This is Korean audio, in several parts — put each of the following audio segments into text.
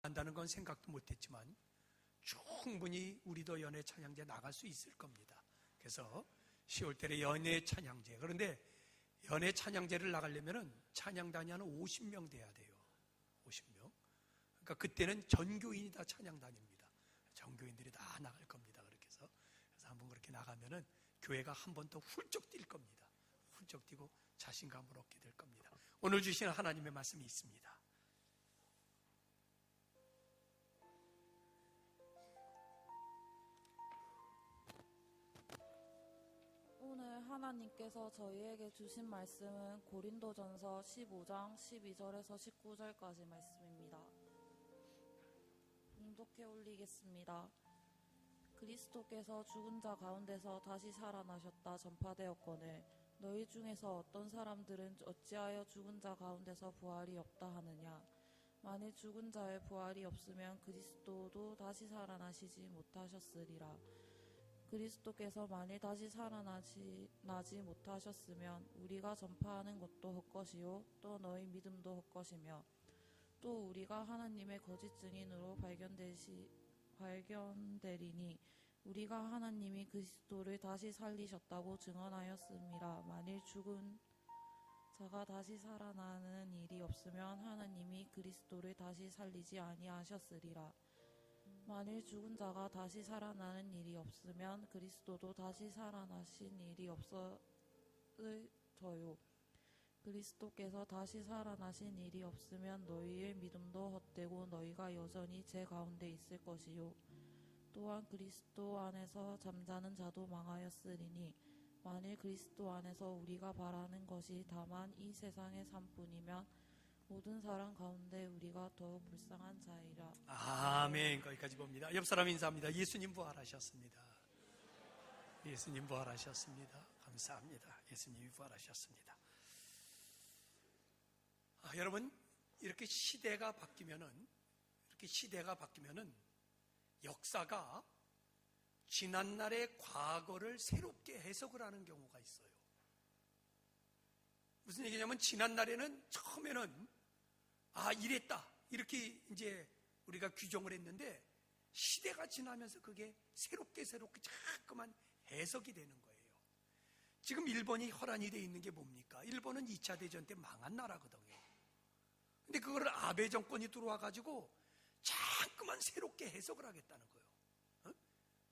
한다는 건 생각도 못했지만 충분히 우리도 연예 찬양제 나갈 수 있을 겁니다. 그래서 10월달에 연예 찬양제. 그런데 연예 찬양제를 나가려면 찬양단이 한 50명 돼야 돼요. 50명. 그러니까 그때는 전교인이 다 찬양단입니다. 전교인들이 다 나갈 겁니다. 그렇게 해서 한번 그렇게 나가면은 교회가 한 번 더 훌쩍 뛸 겁니다. 훌쩍 뛰고 자신감을 얻게 될 겁니다. 오늘 주시는 하나님의 말씀이 있습니다. 오늘 하나님께서 저희에게 주신 말씀은 고린도전서 15장 12절에서 19절까지 말씀입니다. 봉독해 올리겠습니다. 그리스도께서 죽은 자 가운데서 다시 살아나셨다 전파되었거늘 너희 중에서 어떤 사람들은 어찌하여 죽은 자 가운데서 부활이 없다 하느냐. 만일 죽은 자의 부활이 없으면 그리스도도 다시 살아나시지 못하셨으리라. 그리스도께서 만일 다시 살아나지 못하셨으면 우리가 전파하는 것도 헛것이요 또 너희 믿음도 헛것이며 또 우리가 하나님의 거짓 증인으로 발견되리니 우리가 하나님이 그리스도를 다시 살리셨다고 증언하였음이라. 만일 죽은 자가 다시 살아나는 일이 없으면 하나님이 그리스도를 다시 살리지 아니하셨으리라. 만일 죽은 자가 다시 살아나는 일이 없으면 그리스도도 다시 살아나신 일이 없어져요. 그리스도께서 다시 살아나신 일이 없으면 너희의 믿음도 헛되고 너희가 여전히 제 가운데 있을 것이요. 또한 그리스도 안에서 잠자는 자도 망하였으리니 만일 그리스도 안에서 우리가 바라는 것이 다만 이 세상의 삶뿐이면 모든 사람 가운데 우리가 더욱 불쌍한 자이라. 아멘. 거기까지 봅니다. 옆 사람 인사합니다. 예수님 부활하셨습니다. 예수님 부활하셨습니다. 감사합니다. 예수님이 부활하셨습니다. 여러분, 이렇게 시대가 바뀌면은 역사가 지난날의 과거를 새롭게 해석을 하는 경우가 있어요. 무슨 얘기냐면 지난날에는 처음에는 이랬다 이렇게 이제 우리가 규정을 했는데 시대가 지나면서 그게 새롭게 자꾸만 해석이 되는 거예요. 지금 일본이 혈안이 되어 있는 게 뭡니까? 일본은 2차 대전 때 망한 나라거든요. 근데 그거를 아베 정권이 들어와 가지고 자꾸만 새롭게 해석을 하겠다는 거예요.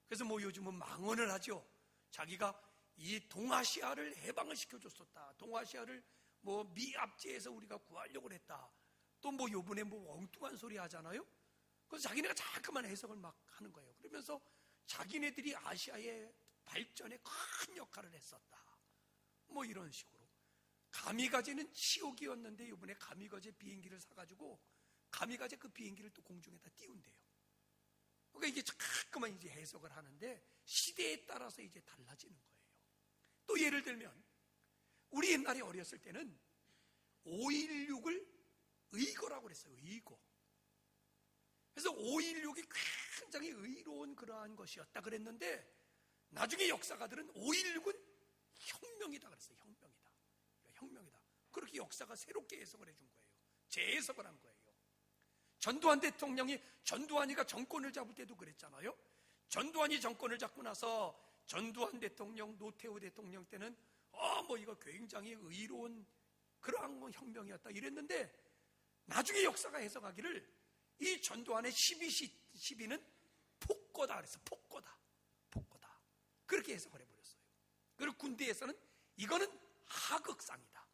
그래서 요즘은 망언을 하죠. 자기가 이 동아시아를 해방을 시켜줬었다. 동아시아를 미압제에서 우리가 구하려고 했다. 또 요번에 엉뚱한 소리 하잖아요. 그래서 자기네가 자꾸만 해석을 막 하는 거예요. 그러면서 자기네들이 아시아의 발전에 큰 역할을 했었다. 이런 식으로. 가미가제는 치욕이었는데 이번에 가미가제 비행기를 사가지고 가미가제 그 비행기를 또 공중에다 띄운대요. 그러니까 이게 자꾸만 이제 해석을 하는데 시대에 따라서 이제 달라지는 거예요. 또 예를 들면 우리 옛날에 어렸을 때는 5.16을 의거라고 그랬어요. 의거. 그래서 5.16이 굉장히 의로운 그러한 것이었다 그랬는데 나중에 역사가들은 5.16은 혁명이다 그랬어요. 혁명이다. 그렇게 역사가 새롭게 해석을 해준 거예요. 재해석을 한 거예요. 전두환이가 정권을 잡을 때도 그랬잖아요. 전두환이 정권을 잡고 나서 전두환 대통령, 노태우 대통령 때는 이거 굉장히 의로운 그러한 혁명이었다 이랬는데 나중에 역사가 해석하기를 이 전두환의 12는 폭거다 그랬어. 폭거다. 그렇게 해석을 해버렸어요. 그리고 군대에서는 이거는 하극상이다.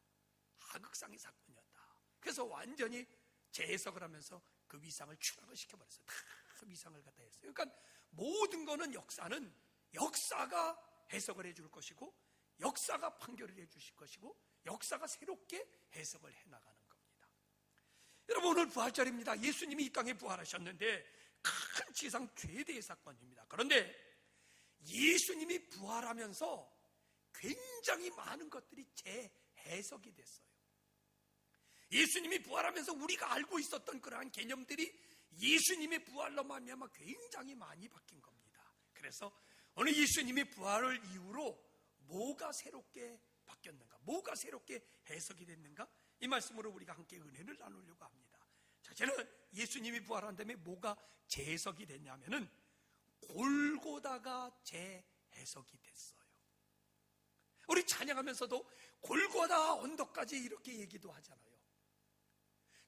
하극상의 사건이었다. 그래서 완전히 재해석을 하면서 그 위상을 추락을 시켜버렸어요. 다 위상을 갖다 했어요. 그러니까 모든 거는 역사가 해석을 해줄 것이고 역사가 판결을 해주실 것이고 역사가 새롭게 해석을 해나가는 겁니다. 여러분, 오늘 부활절입니다. 예수님이 이 땅에 부활하셨는데 큰 지상 최대의 사건입니다. 그런데 예수님이 부활하면서 굉장히 많은 것들이 재해석이 됐어요. 예수님이 부활하면서 우리가 알고 있었던 그러한 개념들이 예수님의 부활로 말미암아 굉장히 많이 바뀐 겁니다. 그래서 오늘 예수님의 부활을 이후로 뭐가 새롭게 바뀌었는가, 뭐가 새롭게 해석이 됐는가, 이 말씀으로 우리가 함께 은혜를 나누려고 합니다. 자, 첫째는 예수님이 부활한 다음에 뭐가 재해석이 됐냐면은 골고다가 재해석이 됐어요. 우리 찬양하면서도 골고다 언덕까지 이렇게 얘기도 하잖아요.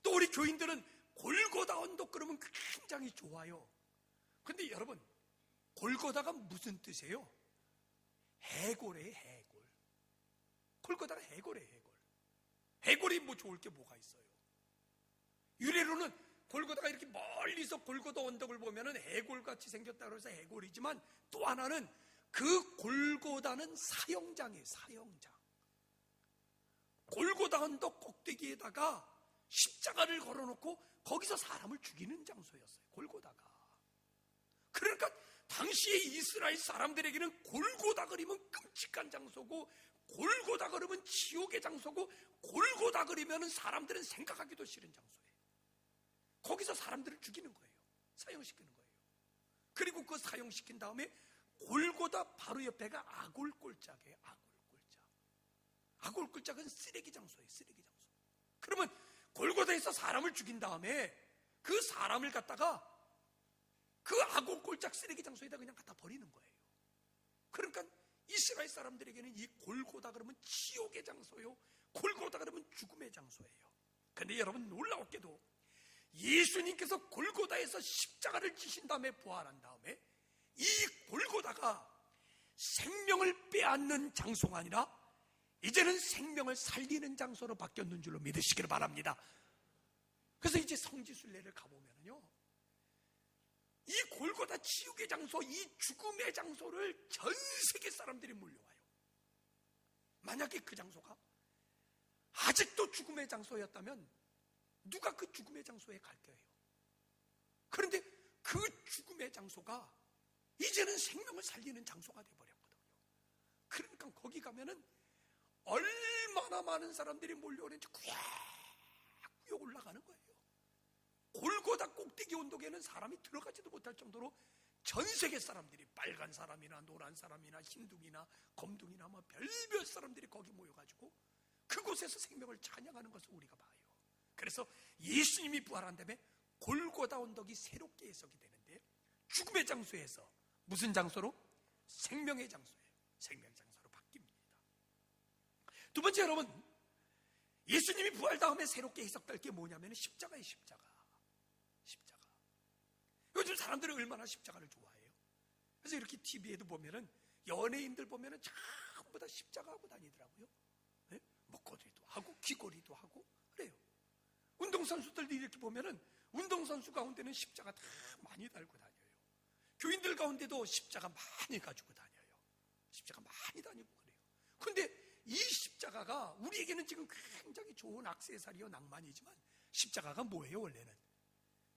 또 우리 교인들은 골고다 언덕 그러면 굉장히 좋아요. 근데 여러분, 골고다가 무슨 뜻이에요? 해골이에요, 해골. 골고다가 해골이에요, 해골. 해골이 뭐 좋을 게 뭐가 있어요? 유래로는 골고다가 이렇게 멀리서 골고다 언덕을 보면은 해골같이 생겼다고 해서 해골이지만, 또 하나는 그 골고다는 사형장이에요, 사형장. 골고다 언덕 꼭대기에다가 십자가를 걸어놓고 거기서 사람을 죽이는 장소였어요, 골고다가. 그러니까 당시에 이스라엘 사람들에게는 골고다 그리면 끔찍한 장소고, 골고다 그러면 지옥의 장소고, 골고다 그리면 사람들은 생각하기도 싫은 장소예요. 거기서 사람들을 죽이는 거예요, 사형시키는 거예요. 그리고 그 사형시킨 다음에 골고다 바로 옆에가 아골골짜기예요, 아골골짜. 아골골짜기는 쓰레기 장소예요, 쓰레기 장소. 그러면 골고다에서 사람을 죽인 다음에 그 사람을 갖다가 그 아골골짝 쓰레기 장소에다 그냥 갖다 버리는 거예요. 그러니까 이스라엘 사람들에게는 이 골고다 그러면 지옥의 장소요, 골고다 그러면 죽음의 장소예요. 근데 여러분, 놀라웠게도 예수님께서 골고다에서 십자가를 지신 다음에 부활한 다음에 이 골고다가 생명을 빼앗는 장소가 아니라 이제는 생명을 살리는 장소로 바뀌었는 줄로 믿으시기를 바랍니다. 그래서 이제 성지순례를 가보면요, 이 골고다 지옥의 장소, 이 죽음의 장소를 전 세계 사람들이 몰려와요. 만약에 그 장소가 아직도 죽음의 장소였다면 누가 그 죽음의 장소에 갈 거예요? 그런데 그 죽음의 장소가 이제는 생명을 살리는 장소가 되어버렸거든요. 그러니까 거기 가면은 얼마나 많은 사람들이 몰려오는지 꾸역꾸역 올라가는 거예요. 골고다 꼭대기 언덕에는 사람이 들어가지도 못할 정도로 전 세계 사람들이, 빨간 사람이나 노란 사람이나 흰둥이나 검둥이나 뭐 별별 사람들이 거기 모여가지고 그곳에서 생명을 찬양하는 것을 우리가 봐요. 그래서 예수님이 부활한 다음에 골고다 언덕이 새롭게 해석이 되는데, 죽음의 장소에서 무슨 장소로? 생명의 장소예요. 생명의 장소로 바뀝니다. 두 번째, 여러분, 예수님이 부활 다음에 새롭게 해석될 게 뭐냐면 십자가예요, 십자가. 십자가. 요즘 사람들은 얼마나 십자가를 좋아해요. 그래서 이렇게 TV에도 보면은 연예인들 보면은 전부 다 십자가 하고 다니더라고요. 네? 목걸이도 하고 귀걸이도 하고 그래요. 운동선수들도 이렇게 보면은 운동선수 가운데는 십자가 다 많이 달고 다녀요. 교인들 가운데도 십자가 많이 가지고 다녀요. 십자가 많이 다니고 그래요. 근데 이 십자가가 우리에게는 지금 굉장히 좋은 액세서리요, 낭만이지만 십자가가 뭐예요? 원래는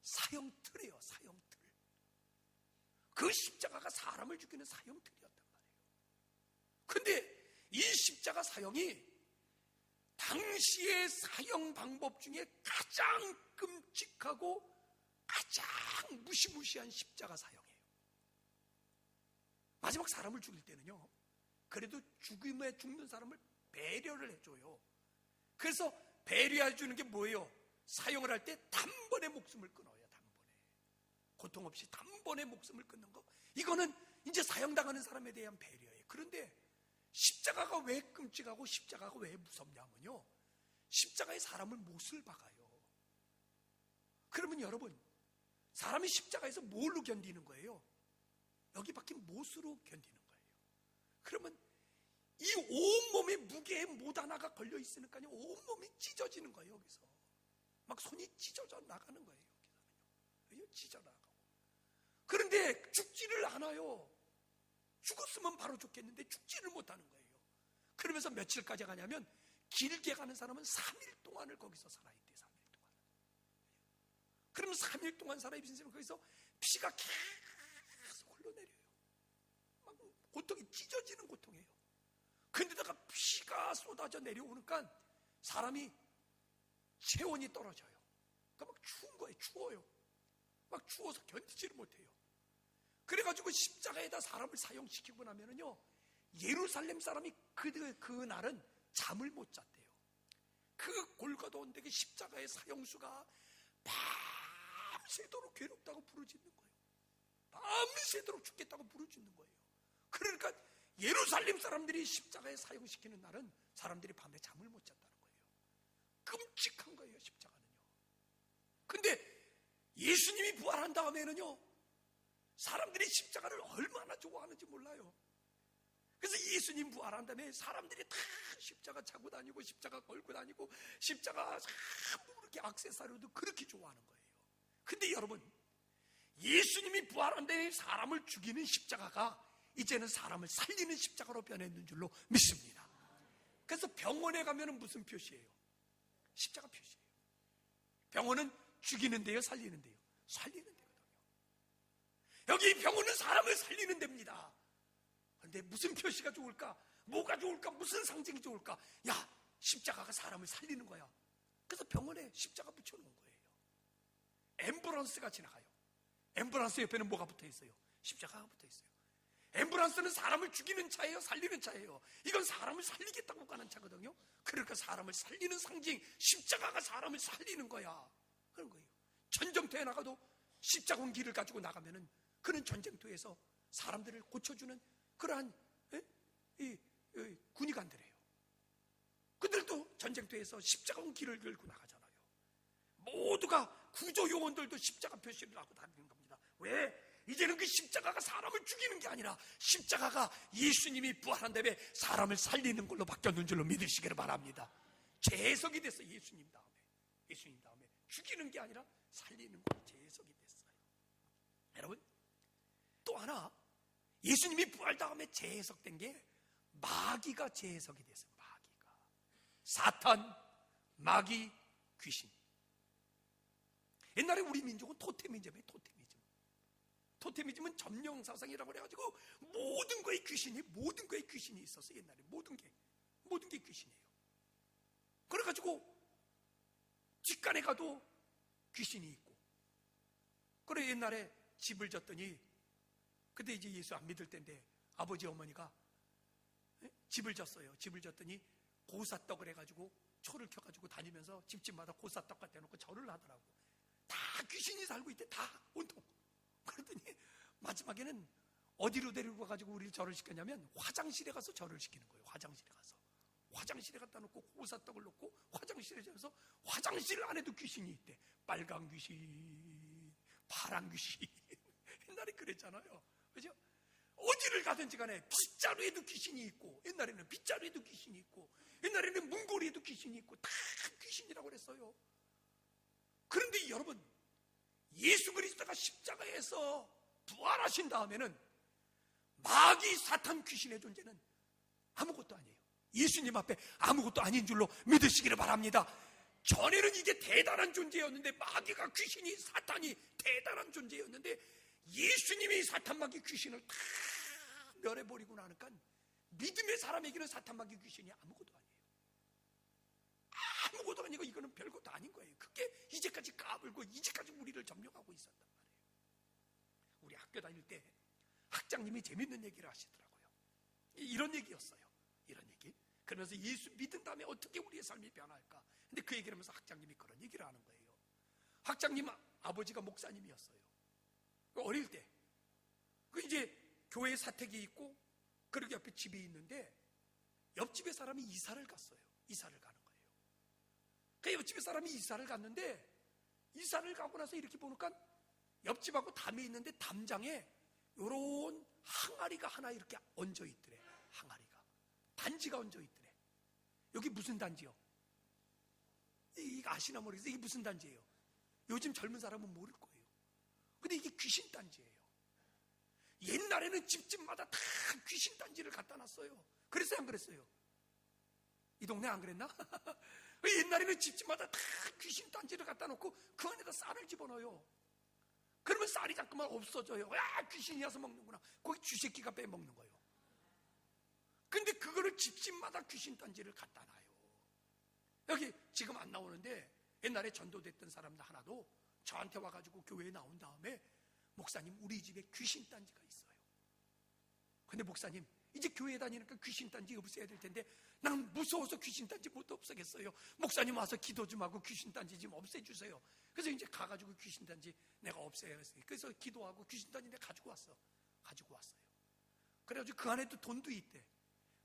사형틀이에요, 사형틀. 그 십자가가 사람을 죽이는 사형틀이었단 말이에요. 근데 이 십자가 사형이 당시의 사형 방법 중에 가장 끔찍하고 가장 무시무시한 십자가 사형이에요. 마지막 사람을 죽일 때는요, 그래도 죽는 사람을 배려를 해줘요. 그래서 배려해주는 게 뭐예요? 사형을 할 때 단번에 목숨을 끊어요, 단번에. 고통 없이 단번에 목숨을 끊는 거. 이거는 이제 사형당하는 사람에 대한 배려예요. 그런데 십자가가 왜 끔찍하고 십자가가 왜 무섭냐면요, 십자가에 사람을 못을 박아요. 그러면 여러분, 사람이 십자가에서 뭘로 견디는 거예요? 여기 박힌 못으로 견디는 거예요. 그러면 이 온몸에 무게에 못 하나가 걸려 있으니까요, 온몸이 찢어지는 거예요. 여기서 막 손이 찢어져 나가는 거예요. 여기서는요, 찢어 나가고. 그런데 죽지를 않아요. 죽었으면 바로 죽겠는데 죽지를 못하는 거예요. 그러면서 며칠까지 가냐면, 길게 가는 사람은 3일 동안을 거기서 살아있대요. 3일 동안. 그러면 3일 동안 살아있으면 거기서 피가 계속 흘러내려요. 막 고통이 찢어지는 고통이에요. 근데다가 피가 쏟아져 내려오니까 사람이 체온이 떨어져요. 그러니까 막 추운 거예요. 추워요. 막 추워서 견디지를 못해요. 그래가지고 십자가에다 사람을 사형시키고 나면은요, 예루살렘 사람이 그날은 잠을 못 잤대요. 그 골고다 언덕의 십자가의 사형수가 밤새도록 괴롭다고 부르짖는 거예요. 밤새도록 죽겠다고 부르짖는 거예요. 그러니까 예루살렘 사람들이 십자가에 사용시키는 날은 사람들이 밤에 잠을 못 잤다는 거예요. 끔찍한 거예요, 십자가는요. 근데 예수님이 부활한 다음에는요, 사람들이 십자가를 얼마나 좋아하는지 몰라요. 그래서 예수님 부활한 다음에 사람들이 다 십자가 차고 다니고 십자가 걸고 다니고 십자가 전부 그렇게 액세서리도 그렇게 좋아하는 거예요. 근데 여러분, 예수님이 부활한 다음에 사람을 죽이는 십자가가 이제는 사람을 살리는 십자가로 변했는 줄로 믿습니다. 그래서 병원에 가면 무슨 표시예요? 십자가 표시예요. 병원은 죽이는데요, 살리는데요? 살리는 데거든요. 여기 병원은 사람을 살리는 데입니다. 그런데 무슨 표시가 좋을까? 뭐가 좋을까? 무슨 상징이 좋을까? 야, 십자가가 사람을 살리는 거야. 그래서 병원에 십자가 붙여놓은 거예요. 앰뷸런스가 지나가요. 앰뷸런스 옆에는 뭐가 붙어 있어요? 십자가가 붙어 있어요. 앰뷸런스는 사람을 죽이는 차예요, 살리는 차예요? 이건 사람을 살리겠다고 가는 차거든요. 그러니까 사람을 살리는 상징, 십자가가 사람을 살리는 거야. 그런 거예요. 전쟁터에 나가도 십자군 길을 가지고 나가면은 그는 전쟁터에서 사람들을 고쳐주는 그러한 군의관들이에요. 그들도 전쟁터에서 십자군 길을 걸고 나가잖아요. 모두가 구조요원들도 십자가 표시를 하고 다니는 겁니다. 왜? 이제는 그 십자가가 사람을 죽이는 게 아니라 십자가가 예수님이 부활한 다음에 사람을 살리는 걸로 바뀌었는 줄로 믿으시기를 바랍니다. 재해석이 됐어요. 예수님 다음에 죽이는 게 아니라 살리는 걸로 재해석이 됐어요. 여러분, 또 하나 예수님이 부활 다음에 재해석된 게 마귀가 재해석이 됐어요. 마귀가, 사탄, 마귀, 귀신. 옛날에 우리 민족은 토테미즘이에요. 토테미즘은 점령사상이라고 그래가지고 모든 거에 귀신이 있었어요. 옛날에 모든 게 귀신이에요. 그래가지고 뒷간에 가도 귀신이 있고. 그래 옛날에 집을 졌더니, 그때 이제 예수 안 믿을 때인데 아버지 어머니가 집을 졌어요. 집을 졌더니 고사떡을 해가지고 초를 켜가지고 다니면서 집집마다 고사떡 갖다 놓고 절을 하더라고. 다 귀신이 살고 있대, 다 온통. 그러더니 마지막에는 어디로 데리고 가가지고 우리를 절을 시켰냐면 화장실에 가서 절을 시키는 거예요. 화장실에 갖다 놓고 고사떡을 놓고 화장실에 져서 화장실 안에도 귀신이 있대. 빨간 귀신, 파란 귀신. 옛날에 그랬잖아요. 그죠? 어디를 가든지 간에 빗자루에도 귀신이 있고, 옛날에는 빗자루에도 귀신이 있고, 옛날에는 문고리에도 귀신이 있고, 다 귀신이라고 그랬어요. 그런데 여러분, 예수 그리스도가 십자가에서 부활하신 다음에는 마귀, 사탄, 귀신의 존재는 아무것도 아니에요. 예수님 앞에 아무것도 아닌 줄로 믿으시기를 바랍니다. 전에는 이게 대단한 존재였는데, 마귀가, 귀신이, 사탄이 대단한 존재였는데, 예수님이 사탄, 마귀, 귀신을 다 멸해버리고 나니까 믿음의 사람에게는 사탄, 마귀, 귀신이 아무것도 아니에요. 아무것도 아니고 이거는 별것도 아닌 거예요. 그게 이제까지 까불고 이제까지 우리를 점령하고 있었단 말이에요. 우리 학교 다닐 때 학장님이 재밌는 얘기를 하시더라고요. 이런 얘기였어요. 이런 얘기. 그러면서 예수 믿은 다음에 어떻게 우리의 삶이 변할까? 근데 그 얘기를 하면서 학장님이 그런 얘기를 하는 거예요. 학장님 아버지가 목사님이었어요. 어릴 때. 그 이제 교회 사택이 있고, 그리고 옆에 집이 있는데, 옆집에 사람이 이사를 갔어요. 이사를 가는 거예요. 그 옆집에 사람이 이사를 갔는데, 이사를 가고 나서 이렇게 보니까 옆집하고 담이 있는데 담장에 요런 항아리가 하나 이렇게 얹어 있더래. 항아리가. 단지가 얹어 있더래. 여기 무슨 단지요? 이거 아시나 모르겠어요. 이게 무슨 단지예요? 요즘 젊은 사람은 모를 거예요. 근데 이게 귀신 단지예요. 옛날에는 집집마다 다 귀신 단지를 갖다 놨어요. 그랬어요, 안 그랬어요? 이 동네 안 그랬나? 옛날에는 집집마다 다 귀신 단지를 갖다 놓고 그 안에다 쌀을 집어넣어요. 그러면 쌀이 자꾸만 없어져요. 아, 귀신이 와서 먹는구나. 거기 쥐새끼가 빼먹는 거예요. 근데 그거를 집집마다 귀신 단지를 갖다 놔요. 여기 지금 안 나오는데, 옛날에 전도됐던 사람들 하나도 저한테 와가지고 교회에 나온 다음에, 목사님, 우리 집에 귀신 단지가 있어요. 근데 목사님, 이제 교회 다니니까 귀신 단지 없애야 될 텐데 난 무서워서 귀신 단지 못 없애겠어요. 목사님 와서 기도 좀 하고 귀신 단지 좀 없애주세요. 그래서 이제 가가지고 귀신단지 내가 없애야 했으니 그래서 기도하고 귀신단지 내가 가지고 왔어요. 그래가지고 그 안에도 돈도 있대.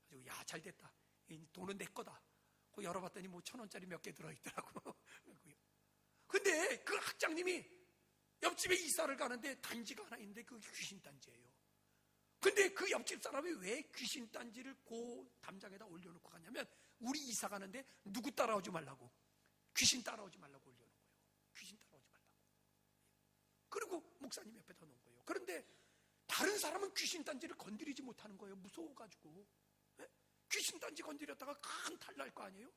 그래서 야, 잘 됐다. 이 돈은 내 거다. 그 열어봤더니 뭐 1,000원짜리 몇 개 들어있더라고. 근데 그 학장님이 옆집에 이사를 가는데 단지가 하나 있는데 그게 귀신단지예요. 근데 그 옆집 사람이 왜 귀신단지를 그 담장에다 올려놓고 갔냐면 우리 이사 가는데 누구 따라오지 말라고, 귀신 따라오지 말라고 올려놓은 거예요. 귀신 따라오지 말라고. 그리고 목사님 옆에다 놓은 거예요. 그런데 다른 사람은 귀신단지를 건드리지 못하는 거예요. 무서워가지고. 네? 귀신단지 건드렸다가 큰 탈 날 거 아니에요?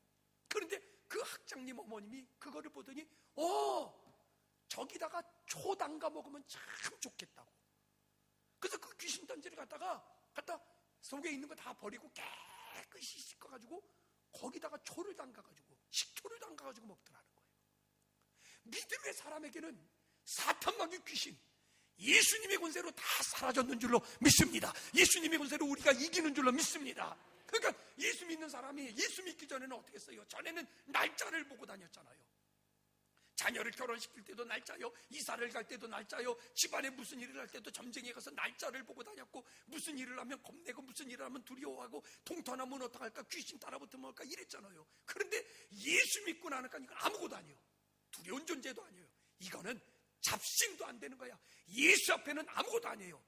그런데 그 학장님 어머님이 그거를 보더니 저기다가 초 담가 먹으면 참 좋겠다고. 그래서 그 귀신단지를 갖다 속에 있는 거 다 버리고 깨끗이 씻어가지고 거기다가 초를 담가가지고 식초를 담가가지고 먹더라는 거예요. 믿음의 사람에게는 사탄마귀 귀신, 예수님의 권세로 다 사라졌는 줄로 믿습니다. 예수님의 권세로 우리가 이기는 줄로 믿습니다. 그러니까 예수 믿는 사람이 예수 믿기 전에는 어떻게 했어요? 전에는 날짜를 보고 다녔잖아요. 자녀를 결혼시킬 때도 날짜요, 이사를 갈 때도 날짜요, 집안에 무슨 일을 할 때도 점쟁이에 가서 날짜를 보고 다녔고, 무슨 일을 하면 겁내고 무슨 일을 하면 두려워하고, 통통하면 어떡할까, 귀신 따라붙으면 어떨까 이랬잖아요. 그런데 예수 믿고 나니까 이건 아무것도 아니에요. 두려운 존재도 아니에요. 이거는 잡신도 안 되는 거야. 예수 앞에는 아무것도 아니에요.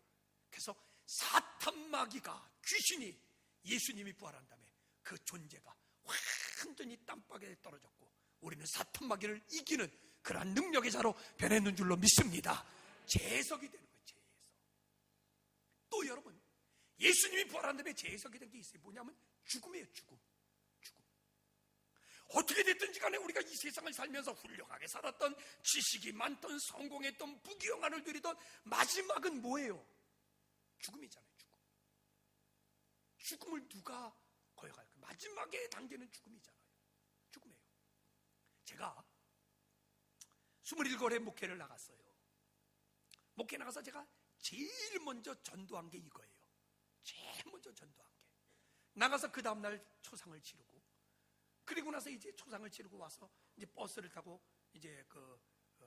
그래서 사탄마귀가, 귀신이 예수님이 부활한 다음에 그 존재가 완전히 땀박에 떨어졌고 우리는 사탄마귀를 이기는 그러한 능력의 자로 변했는 줄로 믿습니다. 재해석이 되는 거예요. 재해석. 또 여러분, 예수님이 부활한 다음에 재해석이 된 게 있어요. 뭐냐면 죽음이에요. 죽음. 어떻게 됐든지 간에 우리가 이 세상을 살면서 훌륭하게 살았던, 지식이 많던, 성공했던, 부귀영화를 누리던 마지막은 뭐예요? 죽음이잖아요. 죽음을 누가 거역할까요? 마지막의 단계는 죽음이잖아요. 죽음이에요. 제가 27회 목회를 나갔어요. 목회 나가서 제가 제일 먼저 전도한 게 이거예요. 제일 먼저 전도한 게. 나가서 그 다음날 초상을 치르고, 그리고 나서 이제 초상을 치르고 와서 이제 버스를 타고 이제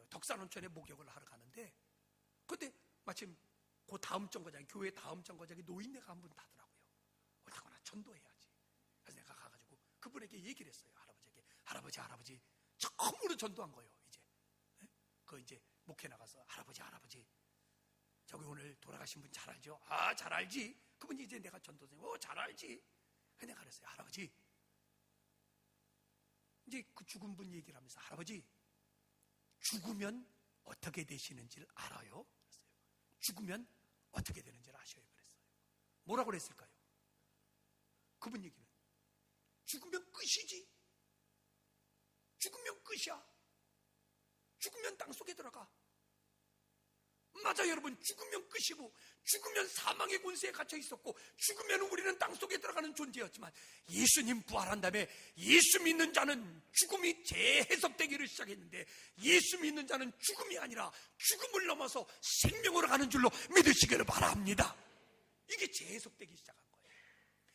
덕산온천에 목욕을 하러 가는데, 그때 마침 그 다음 정거장, 교회 다음 정거장에 노인네가 한 분 타더라고요. 어떡하나 전도해야지. 그래서 내가 가가지고 그분에게 얘기를 했어요. 할아버지에게. 할아버지 처음으로 전도한 거예요. 이제 목회 나가서 할아버지 저기 오늘 돌아가신 분 잘 알죠? 아, 잘 알지. 그분이 이제 내가 전도생. 잘 알지. 내가 그랬어요. 할아버지, 이제 그 죽은 분 얘기를 하면서, 할아버지 죽으면 어떻게 되시는지를 알아요? 그랬어요. 죽으면 어떻게 되는지를 아셔요? 그랬어요. 뭐라고 그랬을까요? 그분 얘기는 죽으면 끝이지. 죽으면 끝이야. 죽으면 땅속에 들어가. 맞아, 여러분. 죽으면 끝이고, 죽으면 사망의 권세에 갇혀 있었고, 죽으면 우리는 땅속에 들어가는 존재였지만, 예수님 부활한 다음에 예수 믿는 자는 죽음이 재해석되기를 시작했는데, 예수 믿는 자는 죽음이 아니라 죽음을 넘어서 생명으로 가는 줄로 믿으시기를 바랍니다. 이게 재해석되기 시작한 거예요.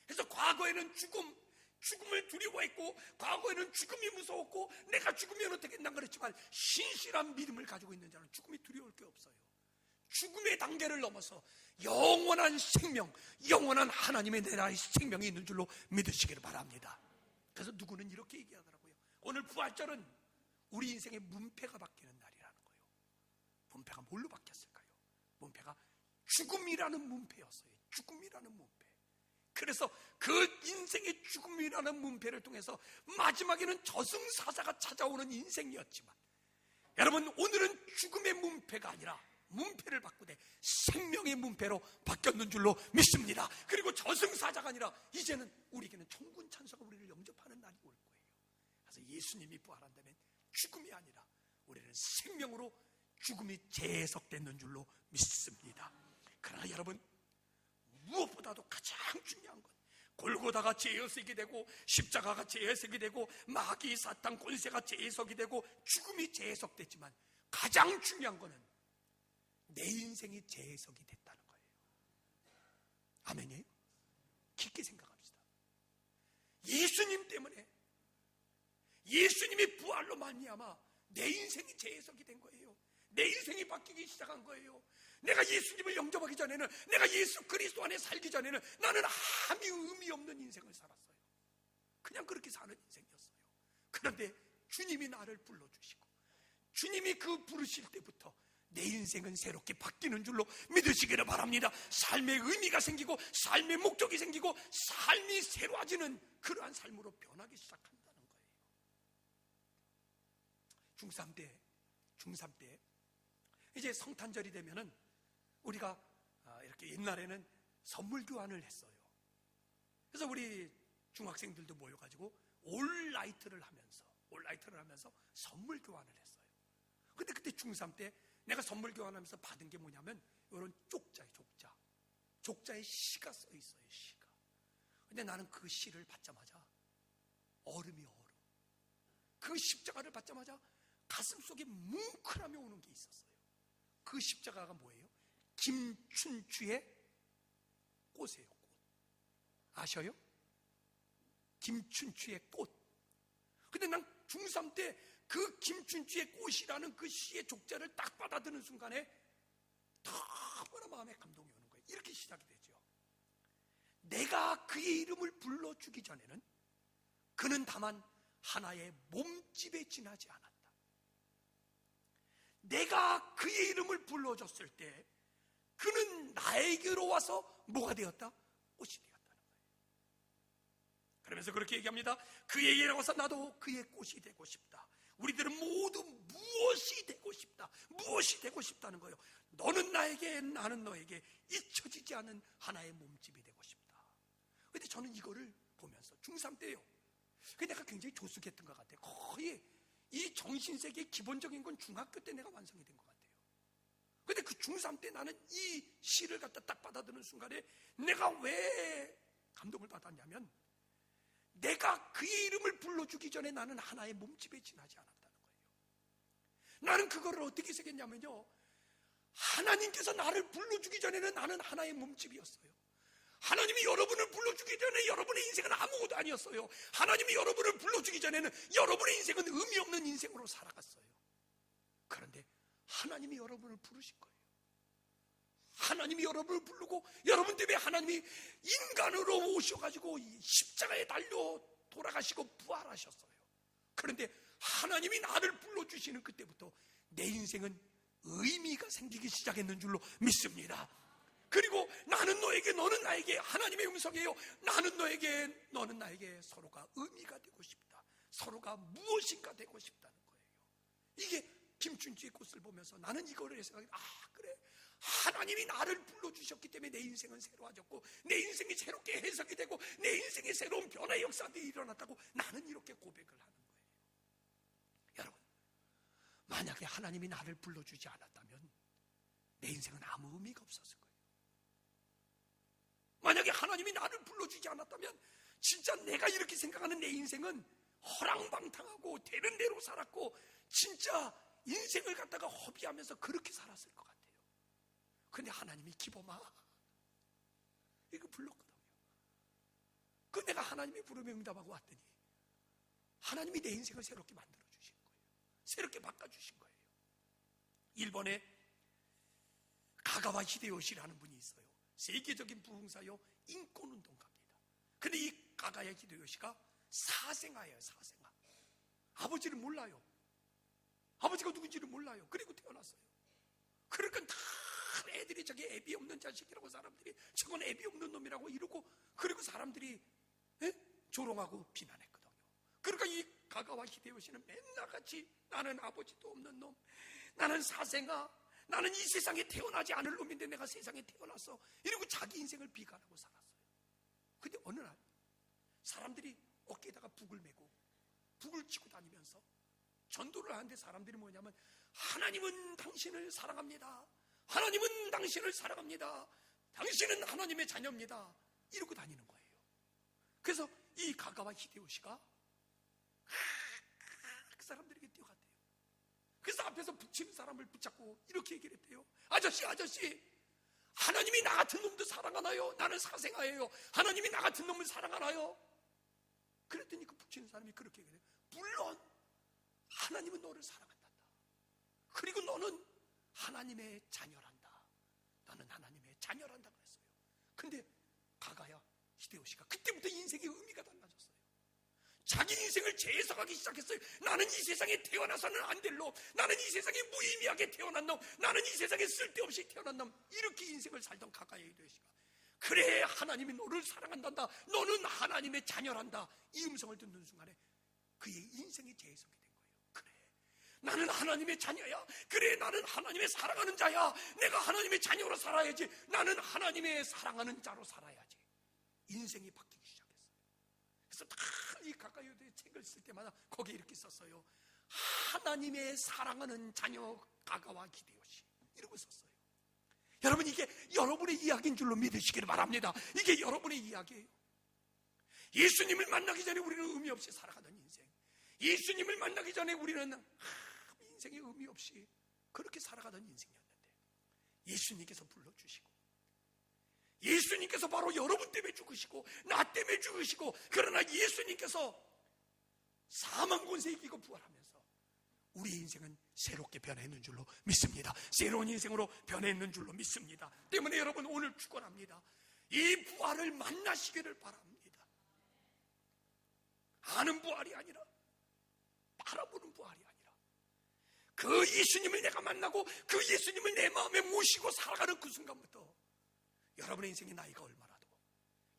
그래서 과거에는 죽음을 두려워했고, 과거에는 죽음이 무서웠고, 내가 죽으면 어떻게 된다 그랬지만, 신실한 믿음을 가지고 있는 자는 죽음이 두려울 게 없어요. 죽음의 단계를 넘어서 영원한 생명, 영원한 하나님의 내 나라의 생명이 있는 줄로 믿으시기를 바랍니다. 그래서 누구는 이렇게 얘기하더라고요. 오늘 부활절은 우리 인생의 문패가 바뀌는 날이라는 거예요. 문패가 뭘로 바뀌었을까요? 문패가 죽음이라는 문패였어요. 죽음이라는 문패. 그래서 그 인생의 죽음이라는 문패를 통해서 마지막에는 저승사자가 찾아오는 인생이었지만, 여러분, 오늘은 죽음의 문패가 아니라 문패를 바꾸되 생명의 문패로 바뀌었는 줄로 믿습니다. 그리고 저승사자가 아니라 이제는 우리에게는 천군 천사가 우리를 영접하는 날이 올 거예요. 그래서 예수님이 부활한다면 죽음이 아니라 우리는 생명으로 죽음이 재해석되는 줄로 믿습니다. 그러나 여러분, 무엇보다도 가장 중요한 건 골고다가 재해석이 되고, 십자가가 재해석이 되고, 마귀 사탄 권세가 재해석이 되고, 죽음이 재해석됐지만 가장 중요한 거는 내 인생이 재해석이 됐다는 거예요. 아멘이에요? 깊게 생각합시다. 예수님 때문에, 예수님의 부활로 말미암아 내 인생이 재해석이 된 거예요. 내 인생이 바뀌기 시작한 거예요. 내가 예수님을 영접하기 전에는, 내가 예수 그리스도 안에 살기 전에는 나는 아무 의미 없는 인생을 살았어요. 그냥 그렇게 사는 인생이었어요. 그런데 주님이 나를 불러주시고 주님이 그 부르실 때부터 내 인생은 새롭게 바뀌는 줄로 믿으시기를 바랍니다. 삶의 의미가 생기고 삶의 목적이 생기고 삶이 새로워지는 그러한 삶으로 변하기 시작한다는 거예요. 중3 때 이제 성탄절이 되면은 우리가 이렇게 옛날에는 선물 교환을 했어요. 그래서 우리 중학생들도 모여가지고 올라이트를 하면서 선물 교환을 했어요. 근데 그때 중3 때 내가 선물 교환하면서 받은 게 뭐냐면 이런 쪽자예요. 쪽자에 시가 써 있어요. 시가. 근데 나는 그 시를 받자마자 얼음. 그 십자가를 받자마자 가슴 속에 뭉클하며 오는 게 있었어요. 그 십자가가 뭐예요? 김춘추의 꽃이에요. 꽃. 아셔요? 김춘추의 꽃. 근데 난 중3 때 그 김춘추의 꽃이라는 그 시의 족자를 딱 받아드는 순간에 너무나 마음에 감동이 오는 거예요. 이렇게 시작이 되죠. 내가 그의 이름을 불러주기 전에는 그는 다만 하나의 몸집에 지나지 않았다. 내가 그의 이름을 불러줬을 때 그는 나에게로 와서 뭐가 되었다? 꽃이 되었다는 거예요. 그러면서 그렇게 얘기합니다. 그에게로 와서 나도 그의 꽃이 되고 싶다. 우리들은 모두 무엇이 되고 싶다. 무엇이 되고 싶다는 거예요. 너는 나에게, 나는 너에게 잊혀지지 않은 하나의 몸집이 되고 싶다. 근데 저는 이거를 보면서 중3 때요. 내가 굉장히 조숙했던 것 같아요. 거의 이 정신세계의 기본적인 건 중학교 때 내가 완성이 된 것 같아요. 근데 그 중3 때 나는 이 시를 갖다 딱 받아드는 순간에 내가 왜 감동을 받았냐면 내가 그의 이름을 불러주기 전에 나는 하나의 몸집에 지나지 않았다는 거예요. 나는 그거를 어떻게 새겼냐면요, 하나님께서 나를 불러주기 전에는 나는 하나의 몸집이었어요. 하나님이 여러분을 불러주기 전에 여러분의 인생은 아무것도 아니었어요. 하나님이 여러분을 불러주기 전에는 여러분의 인생은 의미 없는 인생으로 살아갔어요. 그런데 하나님이 여러분을 부르신 거예요. 하나님이 여러분을 부르고 여러분 때문에 하나님이 인간으로 오셔가지고 십자가에 달려 돌아가시고 부활하셨어요. 그런데 하나님이 나를 불러주시는 그때부터 내 인생은 의미가 생기기 시작했는 줄로 믿습니다. 그리고 나는 너에게, 너는 나에게, 하나님의 음성이에요. 나는 너에게, 너는 나에게 서로가 의미가 되고 싶다. 서로가 무엇인가 되고 싶다는 거예요. 이게 김춘추의 꽃을 보면서 나는 이거를 생각해. 그래, 하나님이 나를 불러주셨기 때문에 내 인생은 새로워졌고 내 인생이 새롭게 해석이 되고 내 인생에 새로운 변화의 역사들이 일어났다고 나는 이렇게 고백을 하는 거예요. 여러분, 만약에 하나님이 나를 불러주지 않았다면 내 인생은 아무 의미가 없었을 거예요. 만약에 하나님이 나를 불러주지 않았다면 진짜 내가 이렇게 생각하는 내 인생은 허랑방탕하고 되는 대로 살았고 진짜 인생을 갖다가 허비하면서 그렇게 살았을 것 같아요. 근데 하나님이 기범아 이거 불렀거든요. 그 내가 하나님의 부름에 응답하고 왔더니 하나님이 내 인생을 새롭게 만들어 주신 거예요. 새롭게 바꿔 주신 거예요. 일본에 가가와 히데요시라는 분이 있어요. 세계적인 부흥사요, 인권운동가입니다. 근데 이 가가야 히데요시가 사생아예요. 사생아. 아버지를 몰라요. 아버지가 누군지를 몰라요. 그리고 태어났어요. 그러니까 다 애들이 저게 애비 없는 자식이라고 사람들이 저건 애비 없는 놈이라고 이러고 그리고 사람들이 조롱하고 비난했거든요. 그러니까 이 가가와 히데요시는 맨날 같이 나는 아버지도 없는 놈, 나는 사생아, 나는 이 세상에 태어나지 않을 놈인데 내가 세상에 태어났어 이러고 자기 인생을 비관하고 살았어요. 근데 어느 날 사람들이 어깨에다가 북을 메고 북을 치고 다니면서 전도를 하는데 사람들이 뭐냐면 하나님은 당신을 사랑합니다. 하나님은 당신을 사랑합니다. 당신은 하나님의 자녀입니다. 이러고 다니는 거예요. 그래서 이 가가와 히데요시가 그 사람들에게 뛰어갔대요. 그래서 앞에서 붙이는 사람을 붙잡고 이렇게 얘기를 했대요. 아저씨, 하나님이 나 같은 놈도 사랑하나요? 나는 사생아예요. 하나님이 나 같은 놈을 사랑하나요? 그랬더니 그 붙이는 사람이 그렇게 얘기해요. 물론 하나님은 너를 사랑한다. 그리고 너는 하나님의 자녀란다. 너는 하나님의 자녀란다 그랬어요. 근데 가가야 히데요시가 그때부터 인생의 의미가 달라졌어요. 자기 인생을 재해석하기 시작했어요. 나는 이 세상에 태어나서는 안 될 놈, 나는 이 세상에 무의미하게 태어난 놈, 나는 이 세상에 쓸데없이 태어난 놈, 이렇게 인생을 살던 가가야 히데요시가 그래 하나님이 너를 사랑한단다, 너는 하나님의 자녀란다, 이 음성을 듣는 순간에 그의 인생이 재해석이 된 거예요. 그래 나는 하나님의 자녀야. 그래 나는 하나님의 사랑하는 자야. 내가 하나님의 자녀로 살아야지. 나는 하나님의 사랑하는 자로 살아야지. 인생이 바뀌기 시작했어요. 그래서 다 이 가까이 오의 책을 쓸 때마다 거기에 이렇게 썼어요. 하나님의 사랑하는 자녀 가가와 히데요시, 이러고 썼어요. 여러분, 이게 여러분의 이야기인 줄로 믿으시기를 바랍니다. 이게 여러분의 이야기예요. 예수님을 만나기 전에 우리는 의미 없이 살아가던 인생, 예수님을 만나기 전에 우리는 인생에 의미 없이 그렇게 살아가던 인생이었는데 예수님께서 불러주시고, 예수님께서 바로 여러분 때문에 죽으시고 나 때문에 죽으시고, 그러나 예수님께서 사망 권세 이기고 부활하면서 우리의 인생은 새롭게 변했는 줄로 믿습니다. 새로운 인생으로 변했는 줄로 믿습니다. 때문에 여러분, 오늘 축원합니다. 이 부활을 만나시기를 바랍니다. 아는 부활이 아니라 바라보는 부활이 아니라 그 예수님을 내가 만나고 그 예수님을 내 마음에 모시고 살아가는 그 순간부터 여러분의 인생의 나이가 얼마라도,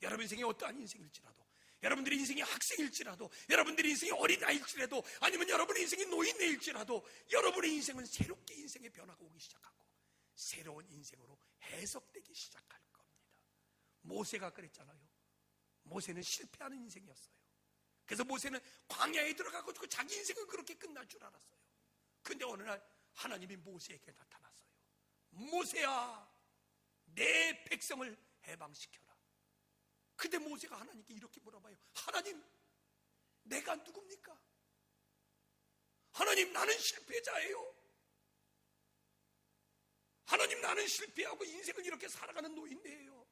여러분의 인생이 어떠한 인생일지라도, 여러분들의 인생이 학생일지라도, 여러분들의 인생이 어린아이일지라도, 아니면 여러분의 인생이 노인네일지라도 여러분의 인생은 새롭게 인생의 변화가 오기 시작하고 새로운 인생으로 해석되기 시작할 겁니다. 모세가 그랬잖아요. 모세는 실패하는 인생이었어요. 그래서 모세는 광야에 들어가가지고 자기 인생은 그렇게 끝날 줄 알았어요. 근데 어느 날 하나님이 모세에게 나타났어요. 모세야, 내 백성을 해방시켜라. 근데 모세가 하나님께 이렇게 물어봐요. 하나님, 내가 누굽니까? 하나님, 나는 실패자예요. 하나님, 나는 실패하고 인생을 이렇게 살아가는 노인네예요.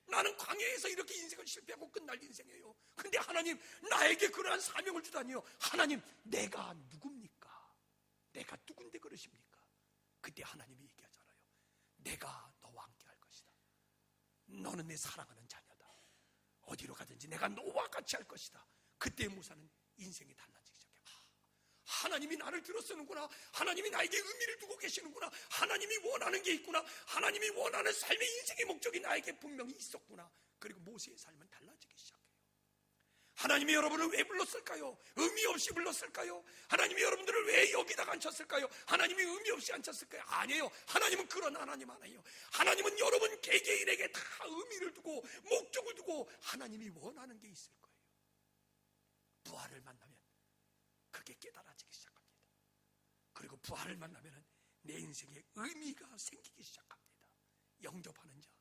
나는 광야에서 이렇게 인생을 실패하고 끝날 인생이에요. 근데 하나님, 나에게 그러한 사명을 주다니요. 하나님, 내가 누굽니까? 내가 누군데 그러십니까? 그때 하나님이 얘기하잖아요. 내가 너와 함께 할 것이다. 너는 내 사랑하는 자녀다. 어디로 가든지 내가 너와 같이 할 것이다. 그때 모세는 인생이 달라지기 시작해요. 하나님이 나를 들어쓰는구나. 하나님이 나에게 의미를 두고 계시는구나. 하나님이 원하는 게 있구나. 하나님이 원하는 삶의 인생의 목적이 나에게 분명히 있었구나. 그리고 모세의 삶은 달라지기 시작해요. 하나님이 여러분을 왜 불렀을까요? 의미 없이 불렀을까요? 하나님이 여러분들을 왜 여기다가 앉혔을까요? 하나님이 의미 없이 앉혔을까요? 아니에요. 하나님은 그런 하나님 아니에요. 하나님은 여러분 개개인에게 다 의미를 두고 목적을 두고 하나님이 원하는 게 있을 거예요. 부활을 만나면 그게 깨달아지기 시작합니다. 그리고 부활을 만나면 내 인생에 의미가 생기기 시작합니다. 영접하는 자,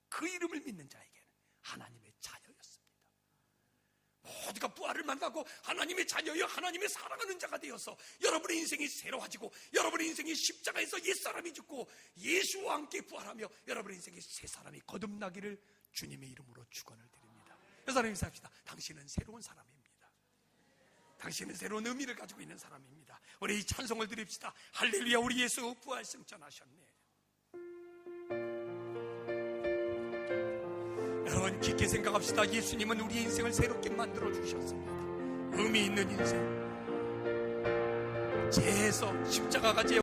그 이름을 믿는 자에게는 하나님의 자녀였습니다. 모두가 부활을 만나고 하나님의 자녀여 하나님의 사랑하는 자가 되어서 여러분의 인생이 새로워지고 여러분의 인생이 십자가에서 옛사람이 죽고 예수와 함께 부활하며 여러분의 인생이 새 사람이 거듭나기를 주님의 이름으로 축원을 드립니다. 여러분 인사합시다. 당신은 새로운 사람입니다. 당신은 새로운 의미를 가지고 있는 사람입니다. 우리 이 찬송을 드립시다. 할렐루야, 우리 예수 부활 승천하셨네. 여러분 깊게 생각합시다. 예수님은 우리의 인생을 새롭게 만들어 주셨습니다. 의미 있는 인생, 재해서 십자가가 제